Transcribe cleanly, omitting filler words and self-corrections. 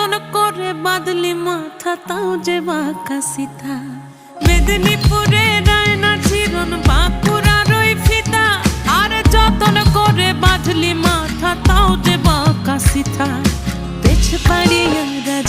যতন করে বাঁধলি মাথা তাও যে বাঁকা সিথা। মেদিনীপুরে রায়না চিরন বাঁকুড়ার ওই ফিতা, আর যতন করে বাঁধলি মাথা তাও যে বাঁকা সিথা। পেছ পাড়িয়া রাজ